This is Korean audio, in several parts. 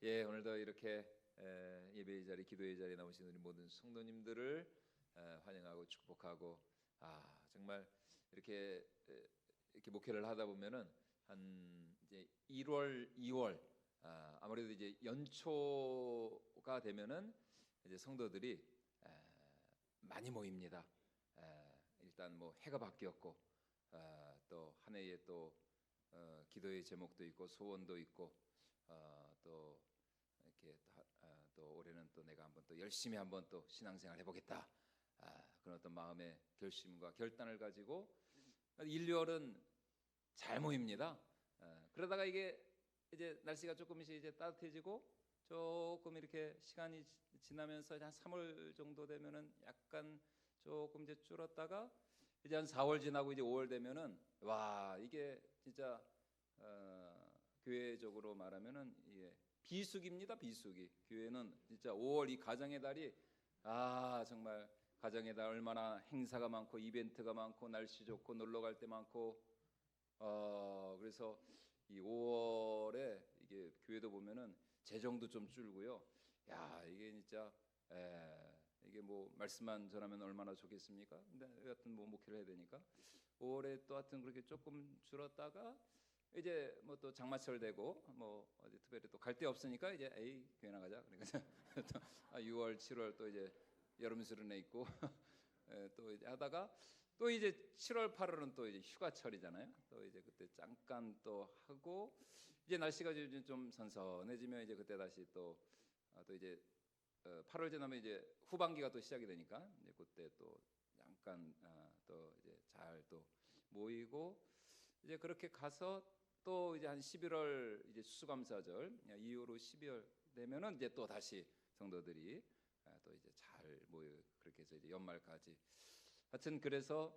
예, 오늘도 이렇게 예배의 자리, 기도의 자리에 나오신 우리 모든 성도님들을 환영하고 축복하고, 정말 이렇게 목회를 하다 보면은 한 이제 1월, 2월 아무래도 이제 연초가 되면은 이제 성도들이 많이 모입니다. 일단 뭐 해가 바뀌었고, 또 한 해에 또 기도의 제목도 있고 소원도 있고, 또 이렇게 또 올해는 또 내가 한번 또 열심히 한번 또 신앙생활 해보겠다, 그런 어떤 마음의 결심과 결단을 가지고 1, 2월은 잘 모입니다. 그러다가 이게 이제 날씨가 조금씩 이제 따뜻해지고 조금 이렇게 시간이 지나면서 한 3월 정도 되면은 약간 조금 이제 줄었다가 이제 한 4월 지나고 이제 5월 되면은 와, 이게 진짜 교회적으로 말하면은 이게 비수기입니다. 비수기. 교회는 진짜 5월 이 가정의 달이 정말 가정의 달 얼마나 행사가 많고 이벤트가 많고 날씨 좋고 놀러 갈 때 많고, 그래서 이 5월에 이게 교회도 보면은 재정도 좀 줄고요. 야, 이게 진짜 이게 뭐 말씀만 전하면 얼마나 좋겠습니까? 근데 여하튼 뭐 목회를 해야 되니까 5월에 또 하여튼 그렇게 조금 줄었다가 이제 뭐 또 장마철 되고 뭐 어디 특별히 또 갈 데 없으니까 이제 교회 나가자. 그러니까 또 6월, 7월 또 이제 여름 수련회 있고 또 이제 하다가 또 이제 7월, 8월은 또 이제 휴가철이잖아요. 또 이제 그때 잠깐 또 하고 이제 날씨가 좀 선선해지면 이제 그때 다시 또 이제 8월 지나면 이제 후반기가 또 시작이 되니까 이제 그때 또 잠깐 또 이제 잘 또 모이고 이제 그렇게 가서 또 이제 한 11월 이제 수감사절 이후로 12월 되면은 이제 또 다시 성도들이 또 이제 잘 모여 그렇게 해서 이제 연말까지 하여튼 그래서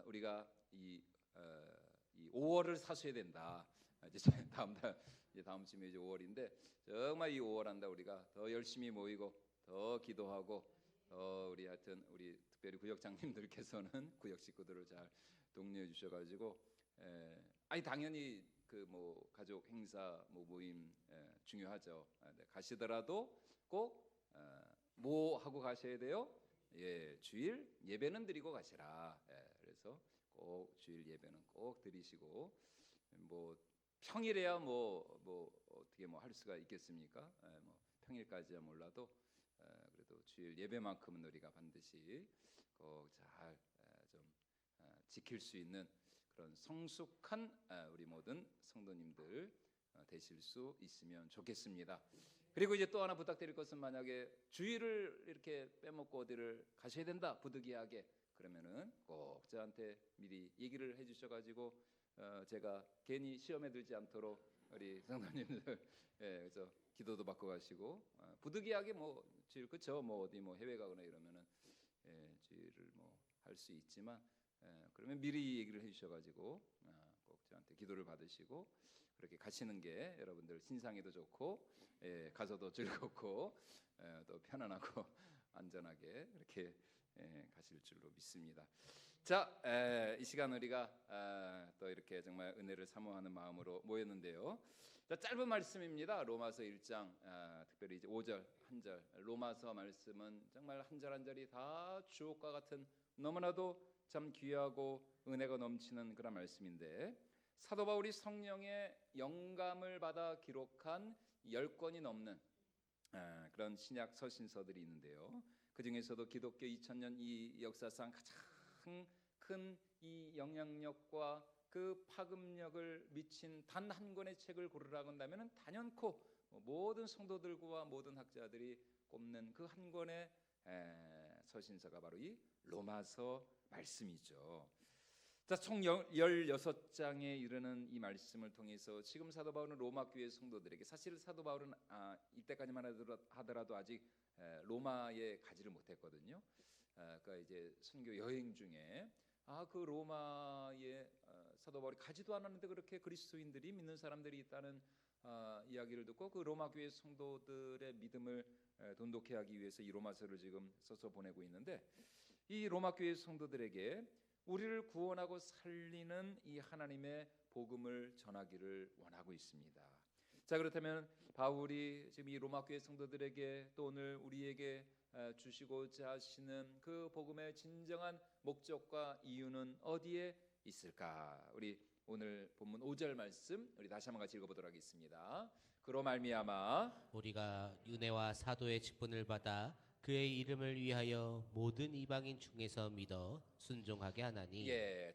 우리가 이 5월을 사수해야 된다. 이제 다음 주면 이제 5월인데 정말 이 5월 한다 우리가 더 열심히 모이고 더 기도하고 우리 하여튼 우리 특별히 구역장님들께서는 구역 식구들을 잘 독려해 주셔가지고 당연히 그 뭐 가족 행사 뭐 모임 중요하죠. 가시더라도 꼭 뭐 하고 가셔야 돼요? 예, 주일 예배는 드리고 가시라. 그래서 꼭 주일 예배는 꼭 드리시고 뭐 평일에야 뭐 어떻게 뭐 할 수가 있겠습니까? 뭐 평일까지야 몰라도 그래도 주일 예배만큼은 우리가 반드시 꼭 잘 좀 지킬 수 있는 그런 성숙한 우리 모든 성도님들 되실 수 있으면 좋겠습니다. 그리고 이제 또 하나 부탁드릴 것은 만약에 주일을 이렇게 빼먹고 어디를 가셔야 된다 부득이하게 그러면은 꼭 저한테 미리 얘기를 해주셔가지고 제가 괜히 시험에 들지 않도록 우리 성도님들 그래서 기도도 받고 가시고 부득이하게 뭐 주일 그쵸 뭐 어디 뭐 해외 가거나 이러면은 주일을 뭐 할 수 있지만 그러면 미리 얘기를 해주셔가지고 꼭 저한테 기도를 받으시고 그렇게 가시는 게 여러분들 신상에도 좋고 가서도 즐겁고 또 편안하고 안전하게 이렇게 가실 줄로 믿습니다. 자, 이 시간 우리가 또 이렇게 정말 은혜를 사모하는 마음으로 모였는데요. 자, 짧은 말씀입니다. 로마서 1장 특별히 이제 5절 한 절 로마서 말씀은 정말 한 절 한 절이 다 주옥과 같은 너무나도 참 귀하고 은혜가 넘치는 그런 말씀인데 사도 바울이 성령의 영감을 받아 기록한 10권이 넘는 그런 신약 서신서들이 있는데요. 그 중에서도 기독교 2000년 이 역사상 가장 큰 이 영향력과 그 파급력을 미친 단 한 권의 책을 고르라고 한다면 단연코 모든 성도들과 모든 학자들이 꼽는 그 한 권의 서신서가 바로 이 로마서 말씀이죠. 자, 총 16장에 이르는 이 말씀을 통해서 지금 사도 바울은 로마 교회 성도들에게 사실 사도 바울은 이때까지만 하더라도 아직 로마에 가지를 못했거든요. 그러니까 이제 선교 여행 중에 그 로마에 사도 바울이 가지도 않았는데 그렇게 그리스도인들이 믿는 사람들이 있다는 이야기를 듣고 그 로마 교회 성도들의 믿음을 돈독해 하기 위해서 이 로마서를 지금 써서 보내고 있는데 이 로마 교회 성도들에게 우리를 구원하고 살리는 이 하나님의 복음을 전하기를 원하고 있습니다. 자, 그렇다면 바울이 지금 이 로마 교회 성도들에게 또 오늘 우리에게 주시고자 하시는 그 복음의 진정한 목적과 이유는 어디에 있을까? 우리 오늘 본문 5절 말씀 우리 다시 한번 같이 읽어보도록 하겠습니다. 그로 말미암아 우리가 은혜와 사도의 직분을 받아 그의 이름을 위하여 모든 이방인 중에서 믿어 순종하게 하나니.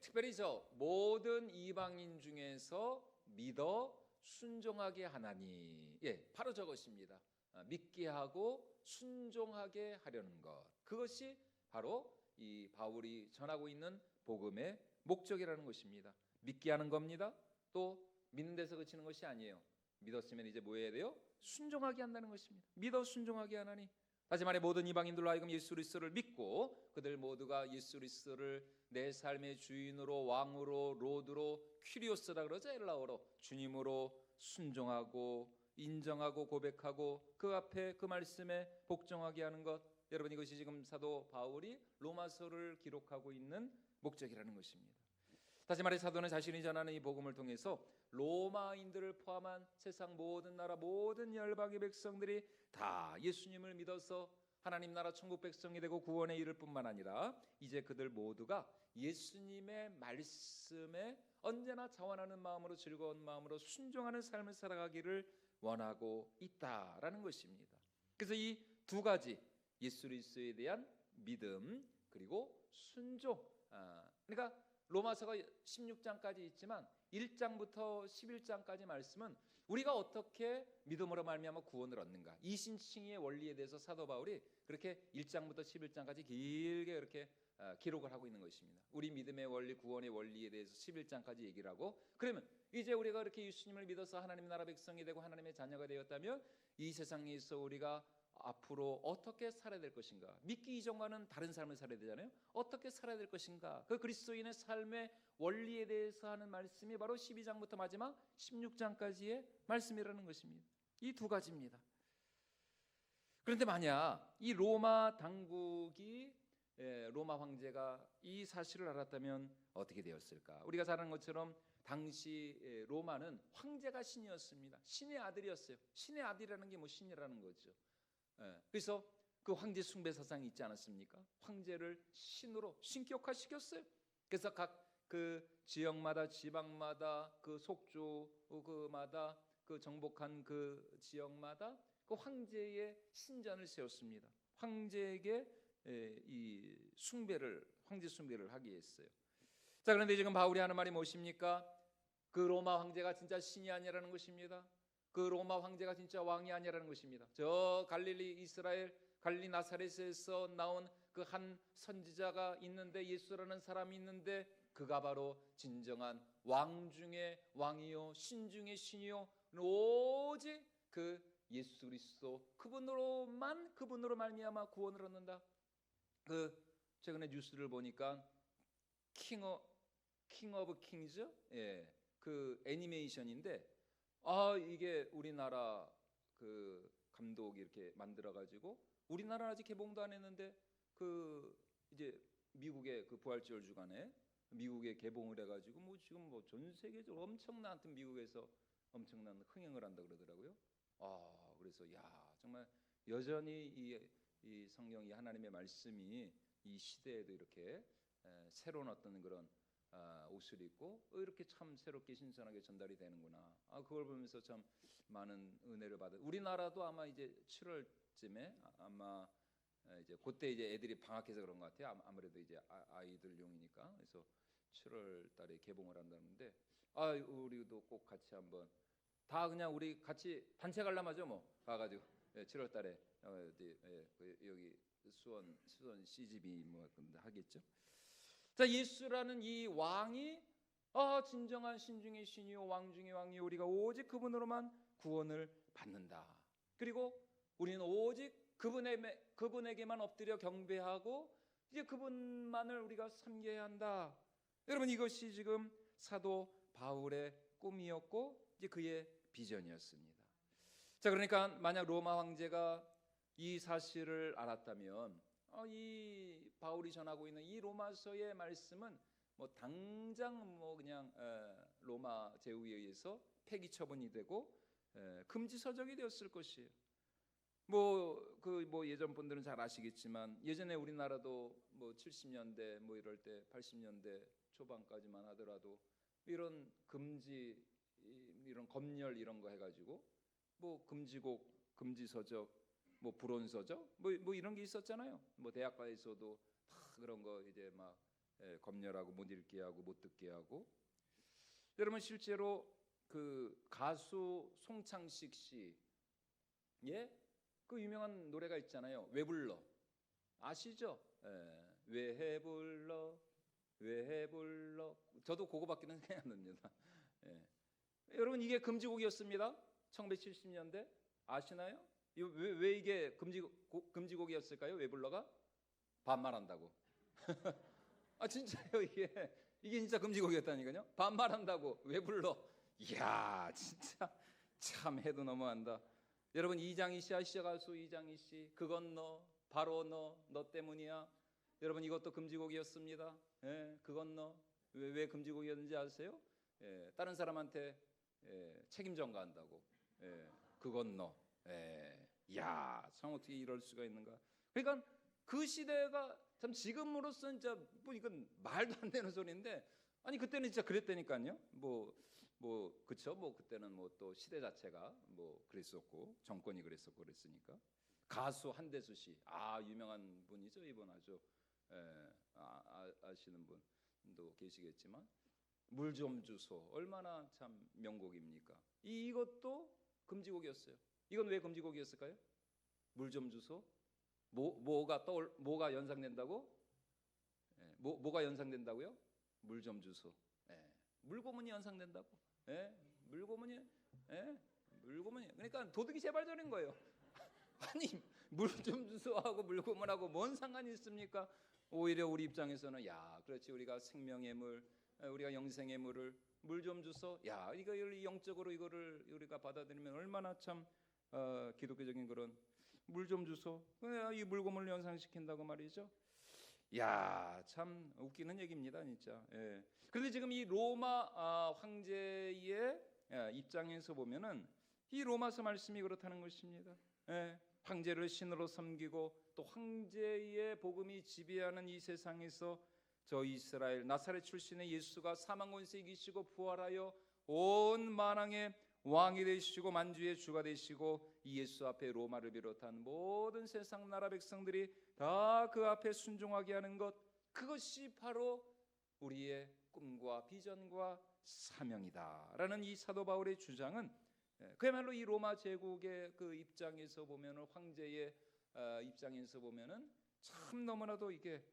특별히 저 모든 이방인 중에서 믿어 순종하게 하나니. 바로 저것입니다. 믿게 하고 순종하게 하려는 것. 그것이 바로 이 바울이 전하고 있는 복음의 목적이라는 것입니다. 믿게 하는 겁니다. 또 믿는 데서 그치는 것이 아니에요. 믿었으면 이제 뭐 해야 돼요? 순종하게 한다는 것입니다. 믿어 순종하게 하나니. 다시 말해 모든 이방인들로 하여금 예수 그리스도를 믿고 그들 모두가 예수 그리스도를 내 삶의 주인으로 왕으로 로드로 퀴리오스라 그러죠. 헬라어로 주님으로 순종하고 인정하고 고백하고 그 앞에 그 말씀에 복종하게 하는 것. 여러분, 이것이 지금 사도 바울이 로마서를 기록하고 있는 목적이라는 것입니다. 다시 말해 사도는 자신이 전하는 이 복음을 통해서 로마인들을 포함한 세상 모든 나라 모든 열방의 백성들이 다 예수님을 믿어서 하나님 나라 천국 백성이 되고 구원에 이를 뿐만 아니라 이제 그들 모두가 예수님의 말씀에 언제나 자원하는 마음으로 즐거운 마음으로 순종하는 삶을 살아가기를 원하고 있다라는 것입니다. 그래서 이 두 가지 예수 그리스도에 대한 믿음 그리고 순종, 그러니까 로마서가 16장까지 있지만 1장부터 11장까지 말씀은 우리가 어떻게 믿음으로 말미암아 구원을 얻는가, 이신칭의의 원리에 대해서 사도 바울이 그렇게 1장부터 11장까지 길게 그렇게 기록을 하고 있는 것입니다. 우리 믿음의 원리, 구원의 원리에 대해서 11장까지 얘기를 하고, 그러면 이제 우리가 그렇게 예수님을 믿어서 하나님 나라 백성이 되고 하나님의 자녀가 되었다면 이 세상에서 우리가 앞으로 어떻게 살아야 될 것인가, 믿기 이전과는 다른 삶을 살아야 되잖아요. 어떻게 살아야 될 것인가, 그 그리스도인의 삶의 원리에 대해서 하는 말씀이 바로 12장부터 마지막 16장까지의 말씀이라는 것입니다. 이 두 가지입니다. 그런데 만약 이 로마 당국이 로마 황제가 이 사실을 알았다면 어떻게 되었을까? 우리가 잘 아는 것처럼 당시 로마는 황제가 신이었습니다. 신의 아들이었어요. 신의 아들이라는 게 뭐 신이라는 거죠. 그래서 그 황제 숭배 사상이 있지 않았습니까? 황제를 신으로 신격화시켰어요. 그래서 각 그 지역마다 지방마다 그 속주마다 그 정복한 그 지역마다 그 황제의 신전을 세웠습니다. 황제에게 이 숭배를, 황제 숭배를 하게 했어요. 자, 그런데 지금 바울이 하는 말이 무엇입니까? 그 로마 황제가 진짜 신이 아니라는 것입니다. 그 로마 황제가 진짜 왕이 아니라는 것입니다. 저 갈릴리 이스라엘 갈릴리 나사렛에서 나온 그 한 선지자가 있는데, 예수라는 사람이 있는데 그가 바로 진정한 왕 중의 왕이요 신 중의 신이요 오직 그 예수 그리스도 그분으로 말미암아 구원을 얻는다. 그 최근에 뉴스를 보니까 킹 오브 킹즈, 그 애니메이션인데 이게 우리나라 그 감독이 이렇게 만들어 가지고 우리나라 아직 개봉도 안 했는데 그 이제 미국의 그 부활절 주간에 미국에 개봉을 해가지고 뭐 지금 뭐 전 세계적으로 엄청난, 하여튼 미국에서 엄청난 흥행을 한다 그러더라고요. 그래서 정말 여전히 이 성경이 하나님의 말씀이 이 시대에도 이렇게 새로운 어떤 그런 옷을 입고 이렇게 참 새롭게 신선하게 전달이 되는구나. 그걸 보면서 참 많은 은혜를 받은. 우리나라도 아마 이제 7월쯤에 아마 이제 그때 이제 애들이 방학해서 그런 것 같아요. 아무래도 이제 아이들용이니까. 그래서 7월 달에 개봉을 한다는데 우리도 꼭 같이 한번 다 그냥 우리 같이 단체 관람하죠 뭐. 가가지고 7월 달에 여기 수원 CGV 뭐 하겠죠. 자, 예수라는 이 왕이 진정한 신 중의 신이요 왕 중의 왕이요 우리가 오직 그분으로만 구원을 받는다. 그리고 우리는 오직 그분에게만 엎드려 경배하고 이제 그분만을 우리가 섬겨야 한다. 여러분, 이것이 지금 사도 바울의 꿈이었고 이제 그의 비전이었습니다. 자, 그러니까 만약 로마 황제가 이 사실을 알았다면 이 바울이 전하고 있는 이 로마서의 말씀은 뭐 당장 뭐 그냥 로마 제국에 의해서 폐기 처분이 되고 금지서적이 되었을 것이에요. 예전 분들은 잘 아시겠지만 예전에 우리나라도 70년대 이럴 때 80년대 초반까지만 하더라도 이런 금지 이런 검열 이런 거 해가지고 금지곡, 금지서적, 불온서적 이런 게 있었잖아요. 대학가에서도 다 그런 거 이제 막 검열하고 못 읽게 하고 못 듣게 하고. 여러분 실제로 그 가수 송창식 씨 그 유명한 노래가 있잖아요. 왜 불러 아시죠? 왜 불러 왜 불러. 저도 그거밖에는 생각 안 납니다. 여러분 이게 금지곡이었습니다. 1970년대 아시나요? 왜 이게 금지곡이었을까요? 왜 불러가? 반말한다고. 아 진짜요. 이게 진짜 금지곡이었다니까요. 반말한다고 왜 불러. 이야 진짜 참 해도 너무한다. 여러분 이장희 씨 아시죠? 가수 이장희 씨. 그건 너 바로 너 때문이야. 여러분 이것도 금지곡이었습니다. 그건 너 왜 금지곡이었는지 아세요? 다른 사람한테 책임 전가한다고. 그건 너. 야 참 어떻게 이럴 수가 있는가. 그러니까 그 시대가 참 지금으로서는 진짜 이건 말도 안 되는 소리인데 아니 그때는 진짜 그랬다니까요. 그쵸. 그때는 또 시대 자체가 그랬었고 정권이 그랬었고 그랬으니까. 가수 한대수 씨, 유명한 분이죠. 이분 아주 아시는 분도 계시겠지만 물 좀 주소 얼마나 참 명곡입니까. 이것도 금지곡이었어요. 이건 왜 금지곡이었을까요? 물 좀 주소. 뭐가 연상된다고? 뭐가 연상된다고요? 물 좀 주소. 물고문이 연상된다고. 물고문이. 그러니까 도둑이 재발견인 거예요. 아니 물 좀 주소하고 물고문하고 뭔 상관이 있습니까? 오히려 우리 입장에서는 그렇지 우리가 생명의 물, 우리가 영생의 물을 물 좀 주소. 이거 영적으로 이거를 우리가 받아들이면 얼마나 참 기독교적인 그런 물 좀 주소. 이 물고문을 연상시킨다고 말이죠. 참 웃기는 얘기입니다, 진짜. 그런데 지금 이 로마 황제의 입장에서 보면은 이 로마서 말씀이 그렇다는 것입니다. 황제를 신으로 섬기고 또 황제의 복음이 지배하는 이 세상에서 저 이스라엘 나사렛 출신의 예수가 사망 권세 이기시고 부활하여 온 만왕의 왕이 되시고 만주의 주가 되시고 이 예수 앞에 로마를 비롯한 모든 세상 나라 백성들이 다 그 앞에 순종하게 하는 것, 그것이 바로 우리의 꿈과 비전과 사명이다라는 이 사도 바울의 주장은 그야말로 이 로마 제국의 그 입장에서 보면은 황제의 입장에서 보면은 참 너무나도 이게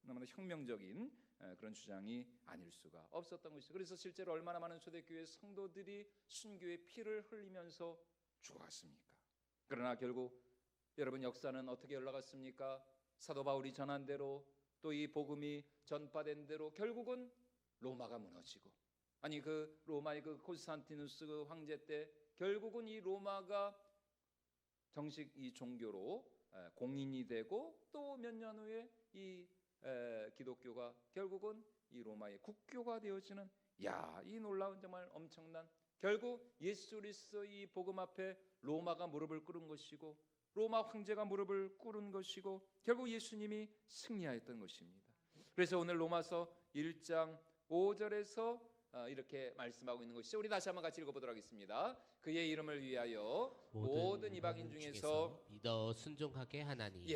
너무나 혁명적인 그런 주장이 아닐 수가 없었던 것이죠. 그래서 실제로 얼마나 많은 초대교회 성도들이 순교의 피를 흘리면서 죽어갔습니까? 그러나 결국 여러분 역사는 어떻게 흘러갔습니까? 사도 바울이 전한 대로 또 이 복음이 전파된 대로 결국은 로마가 무너지고 그 로마의 그 콘스탄티누스 그 황제 때 결국은 이 로마가 정식 이 종교로 공인이 되고 또 몇 년 후에 이 기독교가 결국은 이 로마의 국교가 되어지는 이 놀라운 정말 엄청난 결국 예수 그리스도의 이 복음 앞에 로마가 무릎을 꿇은 것이고 로마 황제가 무릎을 꿇은 것이고 결국 예수님이 승리하였던 것입니다. 그래서 오늘 로마서 1장 5절에서 이렇게 말씀하고 있는 것이죠. 우리 다시 한번 같이 읽어보도록 하겠습니다. 그의 이름을 위하여 모든 이방인 중에서 믿어 순종하게 하나니.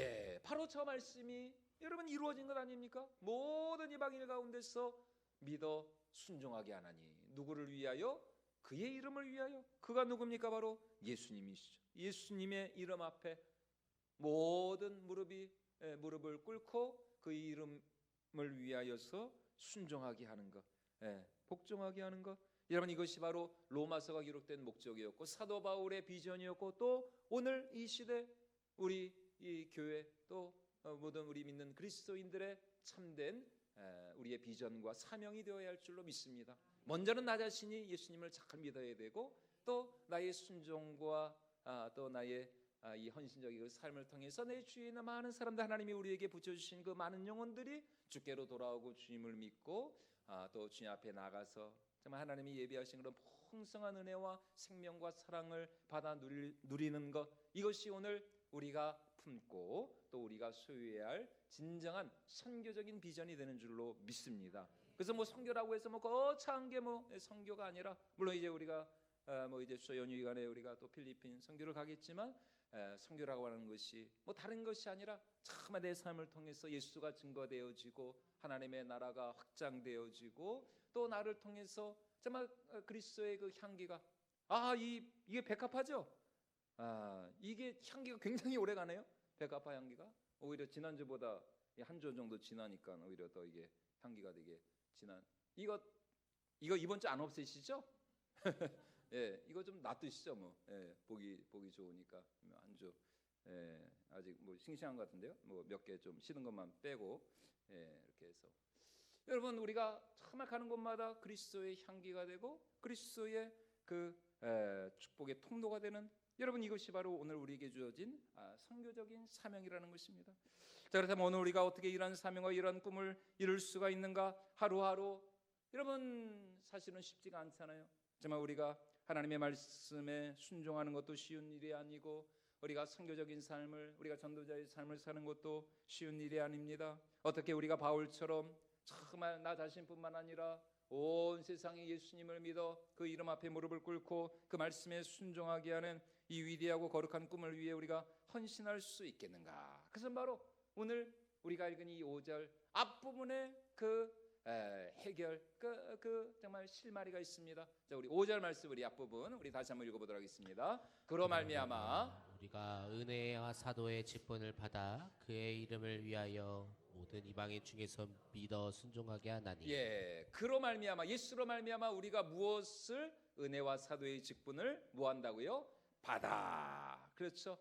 바로 저 말씀이 여러분 이루어진 것 아닙니까? 모든 이방인 가운데서 믿어 순종하게 하나니. 누구를 위하여? 그의 이름을 위하여. 그가 누굽니까? 바로 예수님이시죠. 예수님의 이름 앞에 모든 무릎을 꿇고 그 이름을 위하여서 순종하게 하는 것, 복종하게 하는 것. 여러분 이것이 바로 로마서가 기록된 목적이었고 사도 바울의 비전이었고 또 오늘 이 시대 우리 이 교회 또 모든 우리 믿는 그리스도인들의 참된 우리의 비전과 사명이 되어야 할 줄로 믿습니다. 먼저는 나 자신이 예수님을 잘 믿어야 되고 또 나의 순종과 또 나의 이 헌신적인 삶을 통해서 내 주위에 있는 많은 사람들 하나님이 우리에게 붙여주신 그 많은 영혼들이 주께로 돌아오고 주님을 믿고 또 주님 앞에 나가서 정말 하나님이 예비하신 그런 풍성한 은혜와 생명과 사랑을 받아 누리는 것, 이것이 오늘 우리가 품고 또 우리가 소유해야 할 진정한 선교적인 비전이 되는 줄로 믿습니다. 그래서 뭐 선교라고 해서 뭐 거창한 게 뭐 선교가 아니라, 물론 이제 우리가 뭐 이제 수서 연휴 기간에 우리가 또 필리핀 선교를 가겠지만, 선교라고 하는 것이 뭐 다른 것이 아니라 참 내 삶을 통해서 예수가 증거되어지고 하나님의 나라가 확장되어지고 또 나를 통해서 정말 그리스도의 그 향기가, 이게 백합화죠. 이게 향기가 굉장히 오래 가네요. 백합화 향기가 오히려 지난주보다 한 주 정도 지나니까 오히려 더 이게 향기가 되게 진한. 이거 이번 주 안 없애시죠? 예, 이거 좀 놔두시죠. 뭐 보기 좋으니까 한 주. 아직 뭐 싱싱한 것 같은데요. 뭐 몇 개 좀 시든 것만 빼고 이렇게 해서 여러분, 우리가 정말 가는 곳마다 그리스도의 향기가 되고 그리스도의 그 축복의 통로가 되는, 여러분, 이것이 바로 오늘 우리에게 주어진 선교적인 사명이라는 것입니다. 자, 그렇다면 오늘 우리가 어떻게 이런 사명과 이런 꿈을 이룰 수가 있는가? 하루하루 여러분 사실은 쉽지가 않잖아요. 정말 우리가 하나님의 말씀에 순종하는 것도 쉬운 일이 아니고, 우리가 선교적인 삶을, 우리가 전도자의 삶을 사는 것도 쉬운 일이 아닙니다. 어떻게 우리가 바울처럼 정말 나 자신뿐만 아니라 온 세상이 예수님을 믿어 그 이름 앞에 무릎을 꿇고 그 말씀에 순종하게 하는 이 위대하고 거룩한 꿈을 위해 우리가 헌신할 수 있겠는가? 그것은 바로 오늘 우리가 읽은 이 5절 앞부분에 그 해결, 그 정말 실마리가 있습니다. 자, 우리 5절 말씀, 우리 앞부분 우리 다시 한번 읽어보도록 하겠습니다. 그로 말미암아 우리가 은혜와 사도의 직분을 받아 그의 이름을 위하여 모든 이방인 중에서 믿어 순종하게 하나니. 그로 말미암아, 예수로 말미암아 우리가 무엇을, 은혜와 사도의 직분을 뭐 한다고요? 받아. 그렇죠.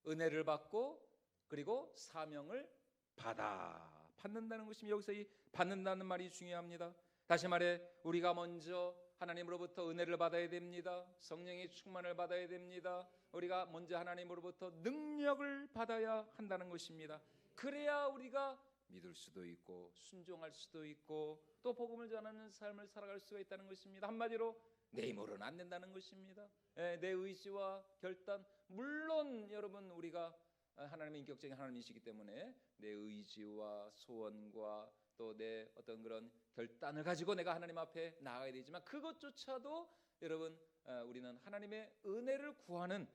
은혜를 받고 그리고 사명을 받는다는 것입니다. 여기서 이 받는다는 말이 중요합니다. 다시 말해 우리가 먼저 하나님으로부터 은혜를 받아야 됩니다. 성령의 충만을 받아야 됩니다. 우리가 먼저 하나님으로부터 능력을 받아야 한다는 것입니다. 그래야 우리가 믿을 수도 있고 순종할 수도 있고 또 복음을 전하는 삶을 살아갈 수가 있다는 것입니다. 한마디로 내 힘으로는 안 된다는 것입니다. 내 의지와 결단, 물론 여러분 우리가 하나님의 인격적인 하나님이시기 때문에 내 의지와 소원과 또 내 어떤 그런 결단을 가지고 내가 하나님 앞에 나아가야 되지만, 그것조차도 여러분 우리는 하나님의 은혜를 구하는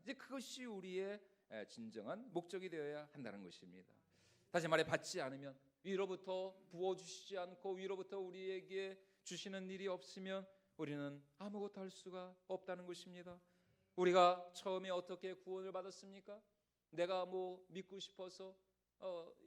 이제 그것이 우리의 진정한 목적이 되어야 한다는 것입니다. 다시 말해 받지 않으면, 위로부터 부어주시지 않고 위로부터 우리에게 주시는 일이 없으면 우리는 아무것도 할 수가 없다는 것입니다. 우리가 처음에 어떻게 구원을 받았습니까? 내가 뭐 믿고 싶어서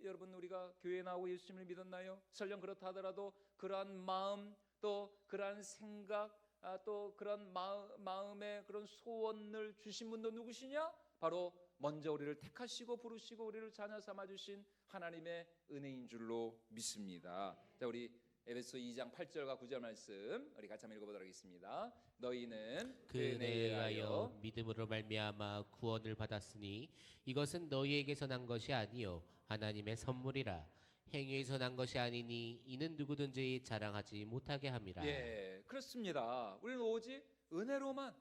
여러분 우리가 교회에 나오고 예수님을 믿었나요? 설령 그렇다 하더라도 그러한 마음, 또 그러한 생각, 또 그런 마음의 그런 소원을 주신 분도 누구시냐? 바로 먼저 우리를 택하시고 부르시고 우리를 자녀 삼아 주신 하나님의 은혜인 줄로 믿습니다. 자, 우리 에베소 2장 8절과 9절 말씀 우리 같이 한번 읽어보도록 하겠습니다. 너희는 그 은혜에 의하여 믿음으로 말미암아 구원을 받았으니 이것은 너희에게서 난 것이 아니요 하나님의 선물이라. 행위에서 난 것이 아니니 이는 누구든지 자랑하지 못하게 함이라. 그렇습니다. 우리는 오직 은혜로만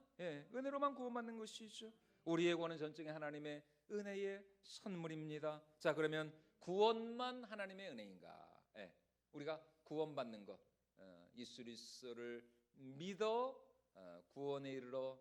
구원받는 것이죠. 우리의 구원은 전적인 하나님의 은혜의 선물입니다. 자, 그러면 구원만 하나님의 은혜인가? 우리가 구원받는 것, 예수 그리스도를 믿어 구원에 이르러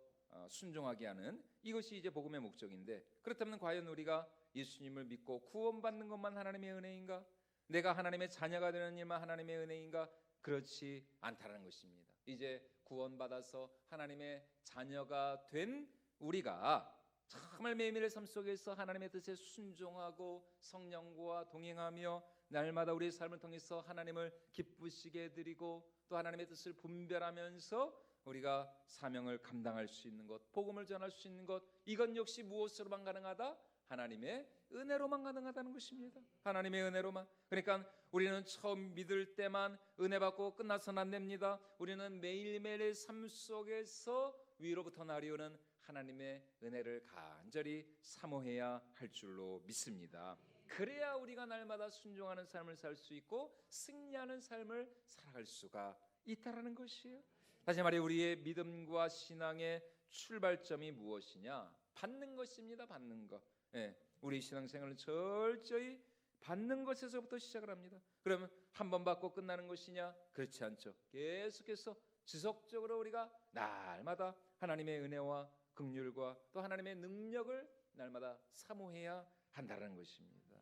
순종하게 하는, 이것이 이제 복음의 목적인데, 그렇다면 과연 우리가 예수님을 믿고 구원받는 것만 하나님의 은혜인가? 내가 하나님의 자녀가 되는 일만 하나님의 은혜인가? 그렇지 않다는 것입니다. 이제 구원받아서 하나님의 자녀가 된 우리가 정말 매일매일의 삶 속에서 하나님의 뜻에 순종하고 성령과 동행하며 날마다 우리의 삶을 통해서 하나님을 기쁘시게 해드리고 또 하나님의 뜻을 분별하면서 우리가 사명을 감당할 수 있는 것, 복음을 전할 수 있는 것, 이건 역시 무엇으로만 가능하다? 하나님의 은혜로만 가능하다는 것입니다. 하나님의 은혜로만. 그러니까 우리는 처음 믿을 때만 은혜 받고 끝나서는 안 됩니다. 우리는 매일매일의 삶 속에서 위로부터 나리오는 하나님의 은혜를 간절히 사모해야 할 줄로 믿습니다. 그래야 우리가 날마다 순종하는 삶을 살 수 있고 승리하는 삶을 살아갈 수가 있다라는 것이에요. 다시 말해 우리의 믿음과 신앙의 출발점이 무엇이냐? 받는 것입니다. 받는 것. 예, 우리 신앙생활은 철저히 받는 것에서부터 시작을 합니다. 그러면 한 번 받고 끝나는 것이냐? 그렇지 않죠. 계속해서 지속적으로 우리가 날마다 하나님의 은혜와 긍휼과 또 하나님의 능력을 날마다 사모해야 한다는 것입니다.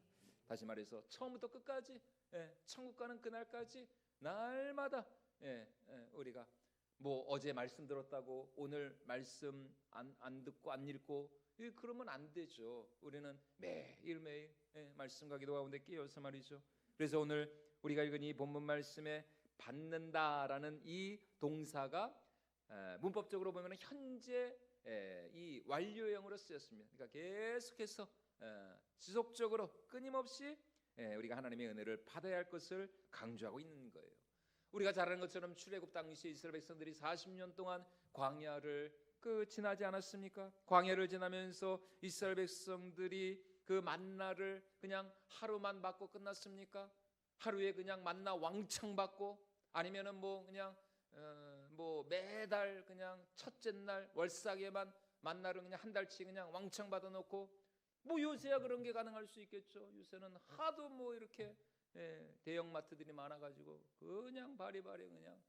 다시 말해서 처음부터 끝까지, 천국 가는 그날까지 날마다 우리가 뭐 어제 말씀 들었다고 오늘 말씀 안 듣고 안 읽고 그러면 안 되죠. 우리는 매일매일 말씀과 기도 가운데 끼어서 말이죠. 그래서 오늘 우리가 읽은 이 본문 말씀에 받는다라는 이 동사가 문법적으로 보면 현재 이 완료형으로 쓰였습니다. 그러니까 계속해서 지속적으로 끊임없이 우리가 하나님의 은혜를 받아야 할 것을 강조하고 있는 거예요. 우리가 잘 아는 것처럼 출애굽 당시 이스라엘 백성들이 40년 동안 광야를 지나지 않았습니까? 광야를 지나면서 이스라엘 백성들이 그 만나를 그냥 하루만 받고 끝났습니까? 하루에 그냥 만나 왕창 받고 아니면은 뭐 그냥 뭐 매달 그냥 첫째 날 월삭에만 만나를 그냥 한 달치 그냥 왕창 받아놓고 뭐 요새야 그런 게 가능할 수 있겠죠. 요새는 하도 뭐 이렇게 대형 마트들이 많아가지고 그냥 바리바리 그냥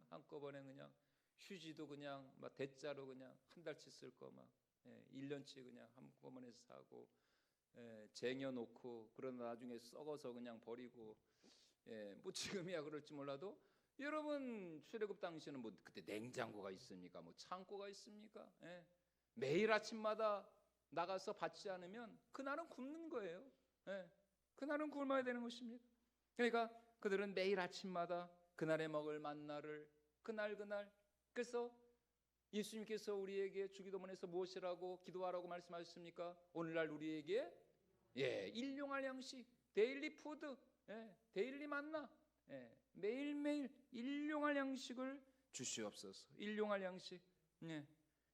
한꺼번에 그냥 휴지도 그냥 막 대짜로 그냥 한 달치 쓸 거 막 1년치 그냥 한꺼번에 사고 쟁여놓고 그러다 나중에 썩어서 그냥 버리고 뭐 지금이야 그럴지 몰라도 여러분 출애굽 당시에는 뭐 그때 냉장고가 있습니까? 뭐 창고가 있습니까? 매일 아침마다 나가서 받지 않으면 그날은 굶는 거예요. 그날은 굶어야 되는 것입니다. 그러니까 그들은 매일 아침마다 그날에 먹을 만나를 그날 그래서 예수님께서 우리에게 주기도문에서 무엇이라고 기도하라고 말씀하셨습니까? 오늘날 우리에게 일용할 양식, 데일리 푸드, 데일리 만나, 매일매일 일용할 양식을 주시옵소서. 일용할 양식.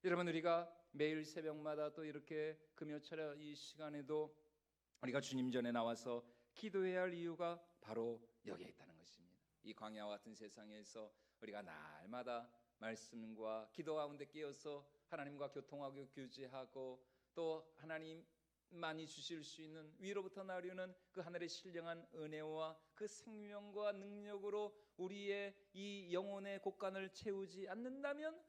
여러분 우리가 매일 새벽마다 또 이렇게 금요철 이 시간에도 우리가 주님 전에 나와서 기도해야 할 이유가 바로 여기에 있다는 것입니다. 이 광야와 같은 세상에서 우리가 날마다 말씀과 기도 가운데 끼어서 하나님과 교통하고 교제하고 또 하나님만이 주실 수 있는 위로부터 나르는 그 하늘의 신령한 은혜와 그 생명과 능력으로 우리의 이 영혼의 곳간을 채우지 않는다면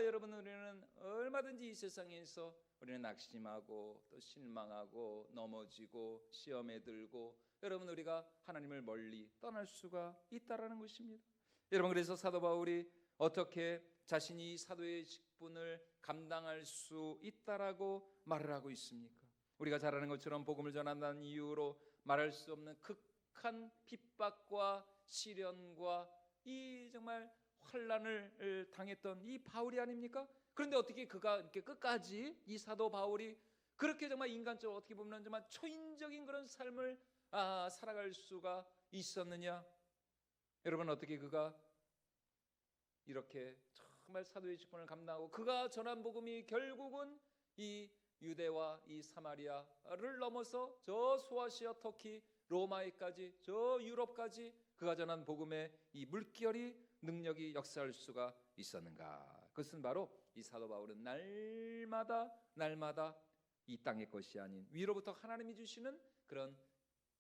여러분 우리는 얼마든지 이 세상에서 우리는 낙심하고 또 실망하고 넘어지고 시험에 들고 여러분 우리가 하나님을 멀리 떠날 수가 있다라는 것입니다. 여러분 그래서 사도 바울이 어떻게 자신이 사도의 직분을 감당할 수 있다라고 말을 하고 있습니까? 우리가 잘 아는 것처럼 복음을 전한다는 이유로 말할 수 없는 극한 핍박과 시련과 이 정말 환난을 당했던 이 바울이 아닙니까? 그런데 어떻게 그가 이렇게 끝까지 이 사도 바울이 그렇게 정말 인간적으로 어떻게 보면 정말 초인적인 그런 삶을 살아갈 수가 있었느냐? 여러분 어떻게 그가 이렇게 정말 사도의 직분을 감당하고 그가 전한 복음이 결국은 이 유대와 이 사마리아를 넘어서 저 소아시아 터키 로마에까지 저 유럽까지 그가 전한 복음의 이 물결이 능력이 역사할 수가 있었는가? 그것은 바로 이 사도 바울은 날마다 이 땅의 것이 아닌 위로부터 하나님이 주시는 그런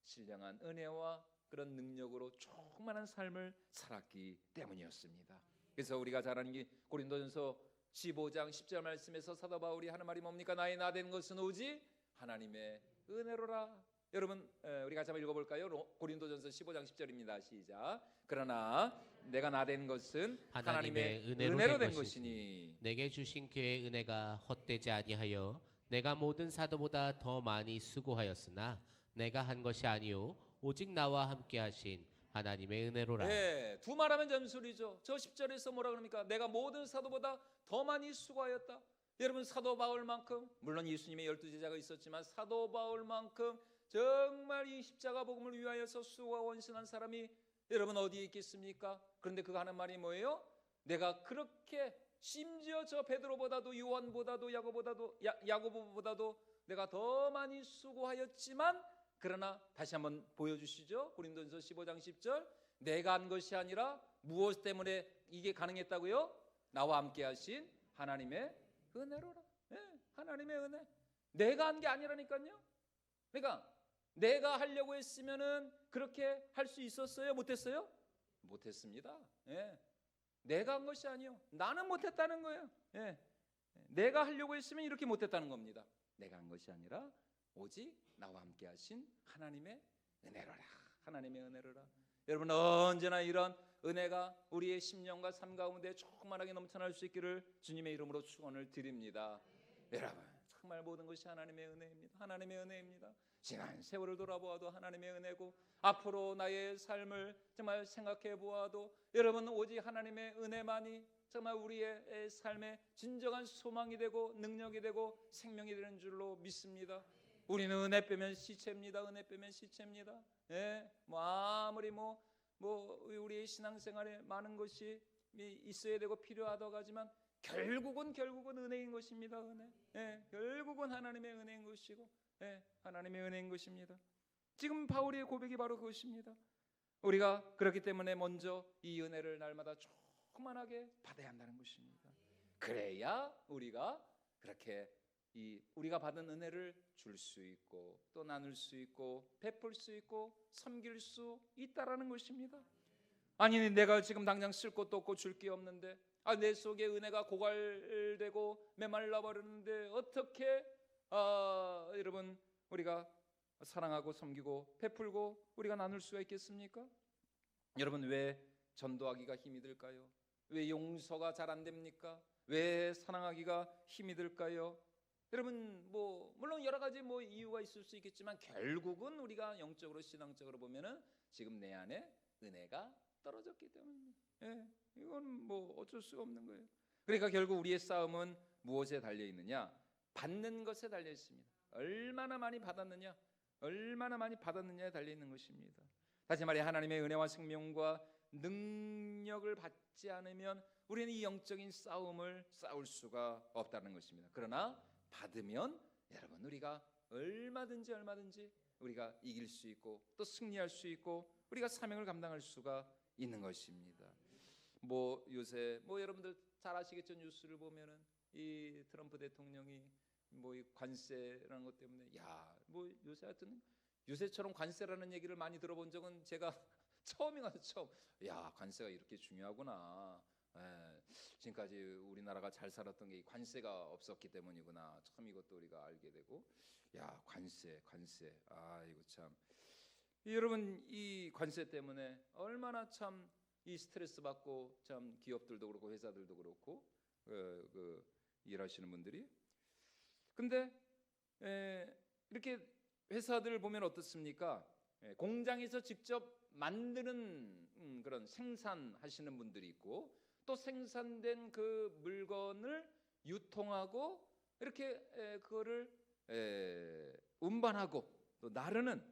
신령한 은혜와 그런 능력으로 충만한 삶을 살았기 때문이었습니다. 그래서 우리가 잘 아는 게 고린도전서 15장 10절 말씀에서 사도 바울이 하는 말이 뭡니까? 나의 나된 것은 오직 하나님의 은혜로라. 여러분 우리 같이 한번 읽어볼까요? 고린도전서 15장 10절입니다. 시작. 그러나 내가 나된 것은 하나님의 은혜로 된 것이니 내게 주신 그의 은혜가 헛되지 아니하여 내가 모든 사도보다 더 많이 수고하였으나 내가 한 것이 아니요 오직 나와 함께 하신 하나님의 은혜로라. 두 말하면 전술이죠. 저 10절에서 뭐라 그럽니까? 내가 모든 사도보다 더 많이 수고하였다. 여러분 사도 바울만큼 물론 예수님의 12제자가 있었지만 사도 바울만큼 정말 이 십자가 복음을 위하여서 수고하고 헌신한 사람이 여러분 어디에 있겠습니까? 그런데 그가 하는 말이 뭐예요? 내가 그렇게 심지어 저 베드로보다도 요한보다도 야고보보다도 내가 더 많이 수고하였지만 그러나 다시 한번 보여주시죠. 고린도전서 15장 10절 내가 한 것이 아니라 무엇 때문에 이게 가능했다고요? 나와 함께 하신 하나님의 은혜로라. 예, 하나님의 은혜. 내가 한 게 아니라니까요. 그러니까 내가 하려고 했으면은 그렇게 할 수 있었어요? 못했어요? 못했습니다. 예. 내가 한 것이 아니요. 나는 못했다는 거예요. 예. 내가 하려고 했으면 이렇게 못했다는 겁니다. 내가 한 것이 아니라 오직 나와 함께 하신 하나님의 은혜로라. 하나님의 은혜로라. 여러분 언제나 이런 은혜가 우리의 심령과 삶 가운데 충만하게 넘쳐날 수 있기를 주님의 이름으로 축원을 드립니다. 여러분 정말 모든 것이 하나님의 은혜입니다. 하나님의 은혜입니다. 지난 세월을 돌아보아도 하나님의 은혜고 앞으로 나의 삶을 정말 생각해 보아도 여러분 오직 하나님의 은혜만이 정말 우리의 삶의 진정한 소망이 되고 능력이 되고 생명이 되는 줄로 믿습니다. 우리는 은혜 빼면 시체입니다. 은혜 빼면 시체입니다. 예, 뭐 아무리 뭐 우리의 신앙생활에 많은 것이 있어야 되고 필요하다고 하지만 결국은 은혜인 것입니다. 은혜. 예, 결국은 하나님의 은혜인 것이고, 예, 하나님의 은혜인 것입니다. 지금 바울의 고백이 바로 그것입니다. 우리가 그렇기 때문에 먼저 이 은혜를 날마다 충만하게 받아야 한다는 것입니다. 그래야 우리가 그렇게 우리가 받은 은혜를 줄 수 있고 또 나눌 수 있고 베풀 수 있고 섬길 수 있다라는 것입니다. 아니 내가 지금 당장 쓸 것도 없고 줄 게 없는데 내 속에 은혜가 고갈되고 메말라 버리는데 어떻게 여러분 우리가 사랑하고 섬기고 베풀고 우리가 나눌 수가 있겠습니까? 여러분 왜 전도하기가 힘이 들까요? 왜 용서가 잘 안 됩니까? 왜 사랑하기가 힘이 들까요? 여러분 물론 여러 가지 이유가 있을 수 있겠지만 결국은 우리가 영적으로 신앙적으로 보면은 지금 내 안에 은혜가 떨어졌기 때문입니다. 예, 이건 어쩔 수가 없는 거예요. 그러니까 결국 우리의 싸움은 무엇에 달려 있느냐? 받는 것에 달려 있습니다. 얼마나 많이 받았느냐? 얼마나 많이 받았느냐에 달려 있는 것입니다. 다시 말해 하나님의 은혜와 생명과 능력을 받지 않으면 우리는 이 영적인 싸움을 싸울 수가 없다는 것입니다. 그러나 받으면 여러분 우리가 얼마든지 우리가 이길 수 있고 또 승리할 수 있고 우리가 사명을 감당할 수가 있는 것입니다. 요새 여러분들 잘 아시겠죠? 뉴스를 보면은 이 트럼프 대통령이 이 관세라는 것 때문에 요새 하여튼 요새처럼 관세라는 얘기를 많이 들어본 적은 제가 처음이라서 처음. 관세가 이렇게 중요하구나. 지금까지 우리나라가 잘 살았던 게 관세가 없었기 때문이구나. 참 이것도 우리가 알게 되고, 관세. 이거 참. 여러분 이 관세 때문에 얼마나 참 이 스트레스 받고 참 기업들도 그렇고 회사들도 그렇고 일하시는 분들이. 근데 이렇게 회사들을 보면 어떻습니까? 공장에서 직접 만드는 그런 생산하시는 분들이 있고 또 생산된 그 물건을 유통하고 이렇게 그거를 운반하고 또 나르는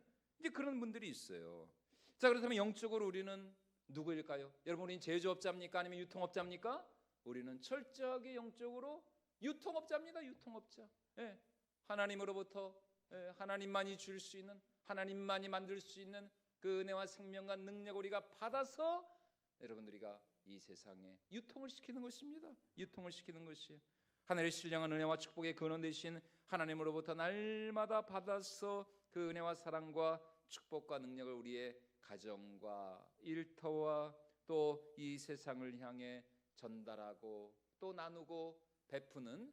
이제 그런 분들이 있어요. 자, 그렇다면 영적으로 우리는 누구일까요? 여러분 우리는 제조업자입니까? 아니면 유통업자입니까? 우리는 철저하게 영적으로 유통업자입니다. 유통업자. 하나님으로부터 하나님만이 줄 수 있는 하나님만이 만들 수 있는 그 은혜와 생명과 능력을 우리가 받아서 여러분 우리가 이 세상에 유통을 시키는 것입니다. 유통을 시키는 것이 하늘의 신령한 은혜와 축복의 근원 되신 하나님으로부터 날마다 받아서 그 은혜와 사랑과 축복과 능력을 우리의 가정과 일터와 또 이 세상을 향해 전달하고 또 나누고 베푸는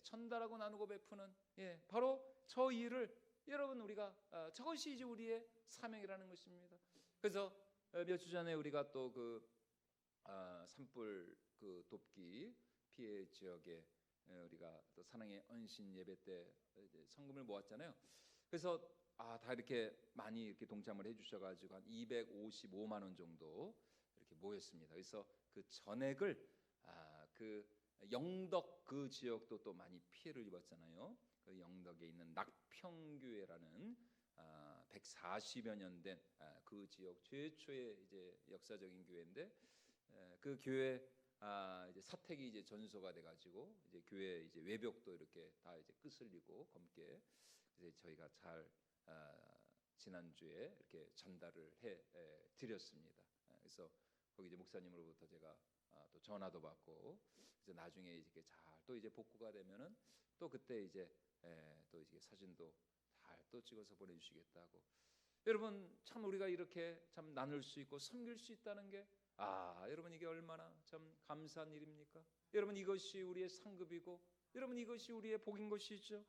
전달하고 나누고 베푸는 바로 저 일을 여러분 우리가 저것이 이제 우리의 사명이라는 것입니다. 그래서 몇 주 전에 우리가 또 산불 돕기 피해 지역에 우리가 또 사랑의 헌신 예배 때 이제 성금을 모았잖아요. 그래서 다 이렇게 많이 이렇게 동참을 해주셔가지고 한 255만 원 정도 이렇게 모였습니다. 그래서 그 전액을 그 영덕 그 지역도 또 많이 피해를 입었잖아요. 그 영덕에 있는 낙평교회라는 140여 년 된 그 지역 최초의 이제 역사적인 교회인데 그 교회 이제 사택이 이제 전소가 돼가지고 이제 교회 이제 외벽도 이렇게 다 이제 끄슬리고 검게 이제 저희가 잘 지난주에 이렇게 전달을 해 드렸습니다. 그래서 거기 이제 목사님으로부터 제가 또 전화도 받고 이제 나중에 이렇게 잘 또 이제 복구가 되면은 또 그때 이제 또 이제 사진도 잘 또 찍어서 보내주시겠다고. 여러분 참 우리가 이렇게 참 나눌 수 있고 섬길 수 있다는 게 여러분 이게 얼마나 참 감사한 일입니까? 여러분 이것이 우리의 상급이고 여러분 이것이 우리의 복인 것이죠.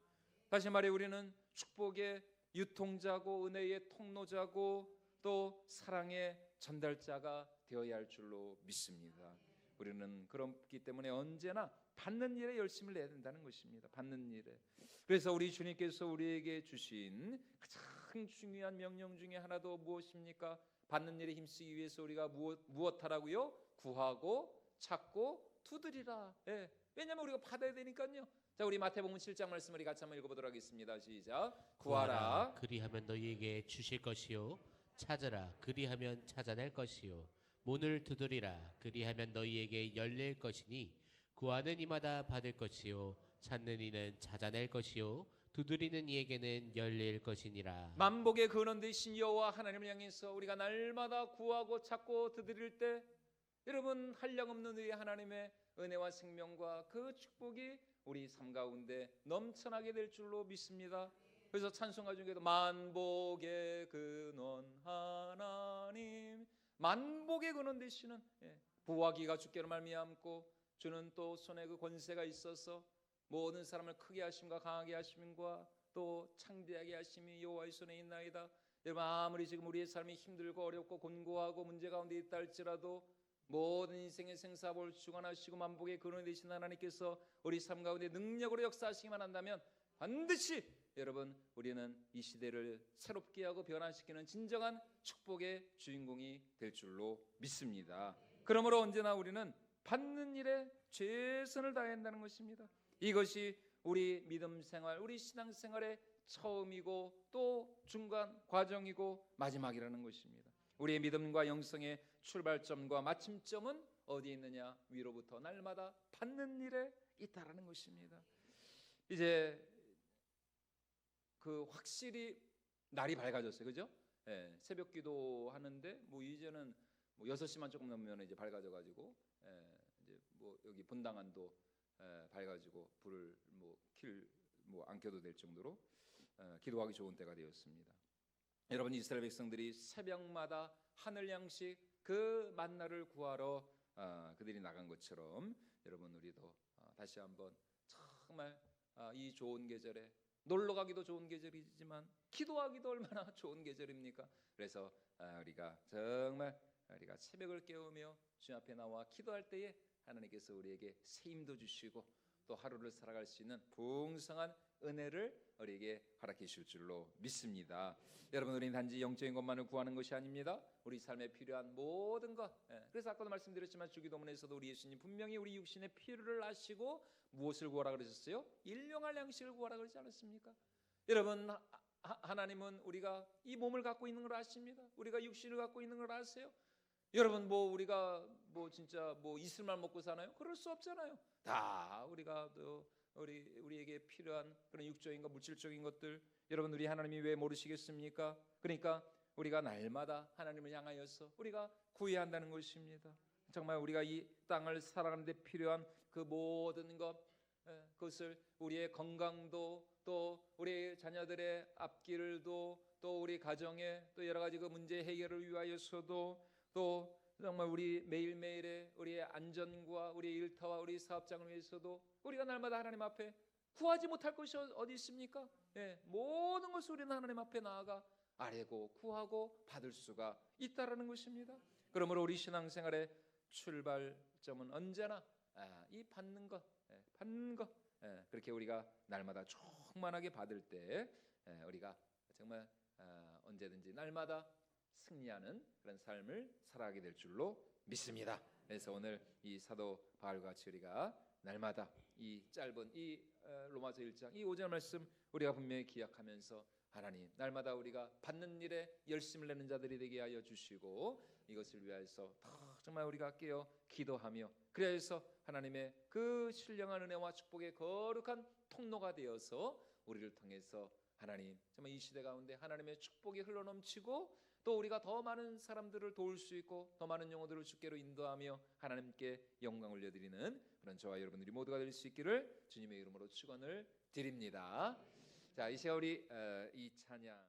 다시 말해 우리는 축복의 유통자고 은혜의 통로자고 또 사랑의 전달자가 되어야 할 줄로 믿습니다. 우리는 그렇기 때문에 언제나 받는 일에 열심을 내야 된다는 것입니다. 받는 일에. 그래서 우리 주님께서 우리에게 주신 가장 중요한 명령 중에 하나도 무엇입니까? 받는 일에 힘쓰기 위해서 우리가 무엇하라고요? 구하고 찾고 두드리라. 예. 왜냐하면 우리가 받아야 되니까요. 자, 우리 마태복음 7장 말씀 우리 같이 한번 읽어보도록 하겠습니다. 시작. 구하라. 그리하면 너희에게 주실 것이요. 찾으라. 그리하면 찾아낼 것이요. 문을 두드리라. 그리하면 너희에게 열릴 것이니 구하는 이마다 받을 것이요. 찾는 이는 찾아낼 것이요. 두드리는 이에게는 열릴 것이니라. 만복의 근원 되신 여호와 하나님을 향해서 우리가 날마다 구하고 찾고 두드릴 때 여러분 한량없는 우리 하나님의 은혜와 생명과 그 축복이 우리 삶 가운데 넘쳐나게 될 줄로 믿습니다. 그래서 찬송가 중에도 만복의 근원 하나님, 만복의 근원 되시는 부하기가 주께로 말미암고 주는 또 손에 그 권세가 있어서 모든 사람을 크게 하심과 강하게 하심과 또 창대하게 하심이 여호와의 손에 있나이다. 여러분 아무리 지금 우리의 삶이 힘들고 어렵고 곤고하고 문제 가운데 있다 할지라도 모든 인생의 생사를 주관하시고 만복의 근원이 되신 하나님께서 우리 삶 가운데 능력으로 역사하시기만 한다면 반드시 여러분 우리는 이 시대를 새롭게 하고 변화시키는 진정한 축복의 주인공이 될 줄로 믿습니다. 그러므로 언제나 우리는 받는 일에 최선을 다해야 한다는 것입니다. 이것이 우리 믿음 생활, 우리 신앙 생활의 처음이고 또 중간 과정이고 마지막이라는 것입니다. 우리의 믿음과 영성의 출발점과 마침점은 어디에 있느냐? 위로부터 날마다 받는 일에 있다라는 것입니다. 이제 그 확실히 날이 밝아졌어요, 그죠? 새벽 기도 하는데 뭐 이제는 뭐 6시만 조금 넘으면 이제 밝아져가지고 이제 뭐 여기 본당안도 밝아지고 불을 안 켜도 될 정도로 기도하기 좋은 때가 되었습니다. 여러분 이스라엘 백성들이 새벽마다 하늘 양식 그 만나를 구하러 그들이 나간 것처럼 여러분 우리도 다시 한번 정말 이 좋은 계절에 놀러 가기도 좋은 계절이지만 기도하기도 얼마나 좋은 계절입니까? 그래서 우리가 정말 우리가 새벽을 깨우며 주님 앞에 나와 기도할 때에 하나님께서 우리에게 새 힘도 주시고 또 하루를 살아갈 수 있는 풍성한 은혜를 우리에게 허락해 주실 줄로 믿습니다. 여러분 우리는 단지 영적인 것만을 구하는 것이 아닙니다. 우리 삶에 필요한 모든 것. 그래서 아까도 말씀드렸지만 주기도문에서도 우리 예수님 분명히 우리 육신의 필요를 아시고 무엇을 구하라 그러셨어요? 일용할 양식을 구하라 그러지 않았습니까? 여러분 하나님은 우리가 이 몸을 갖고 있는 걸 아십니다. 우리가 육신을 갖고 있는 걸 아세요? 여러분 뭐 우리가 뭐 진짜 뭐 이슬만 먹고 사나요? 그럴 수 없잖아요. 다 우리가 또 우리에게 필요한 그런 육적인 것, 물질적인 것들 여러분 우리 하나님이 왜 모르시겠습니까? 그러니까 우리가 날마다 하나님을 향하여서 우리가 구해야 한다는 것입니다. 정말 우리가 이 땅을 살아가는 데 필요한 그 모든 것 그것을 우리의 건강도 또 우리 자녀들의 앞길도 또 우리 가정의 또 여러 가지 그 문제 해결을 위하여서도 또 정말 우리 매일매일의 우리의 안전과 우리의 일터와 우리 사업장을 위해서도 우리가 날마다 하나님 앞에 구하지 못할 것이 어디 있습니까? 모든 것을 우리는 하나님 앞에 나아가 아뢰고 구하고 받을 수가 있다라는 것입니다. 그러므로 우리 신앙생활의 출발점은 언제나 이 받는 것, 받는 것. 그렇게 우리가 날마다 충만하게 받을 때 우리가 정말 언제든지 날마다 승리하는 그런 삶을 살아가게 될 줄로 믿습니다. 그래서 오늘 이 사도 바울과 같이 우리가 날마다 이 짧은 이 로마서 1장 이 5절 말씀 우리가 분명히 기억하면서 하나님 날마다 우리가 받는 일에 열심을 내는 자들이 되게 하여 주시고 이것을 위하여서 정말 우리가 깨어 기도하며 그래서 하나님의 그 신령한 은혜와 축복의 거룩한 통로가 되어서 우리를 통해서 하나님 정말 이 시대 가운데 하나님의 축복이 흘러넘치고 또 우리가 더 많은 사람들을 도울 수 있고 더 많은 영혼들을 주께로 인도하며 하나님께 영광 올려드리는 그런 저와 여러분들이 모두가 될 수 있기를 주님의 이름으로 축원을 드립니다. 자, 이 시간 우리 이 찬양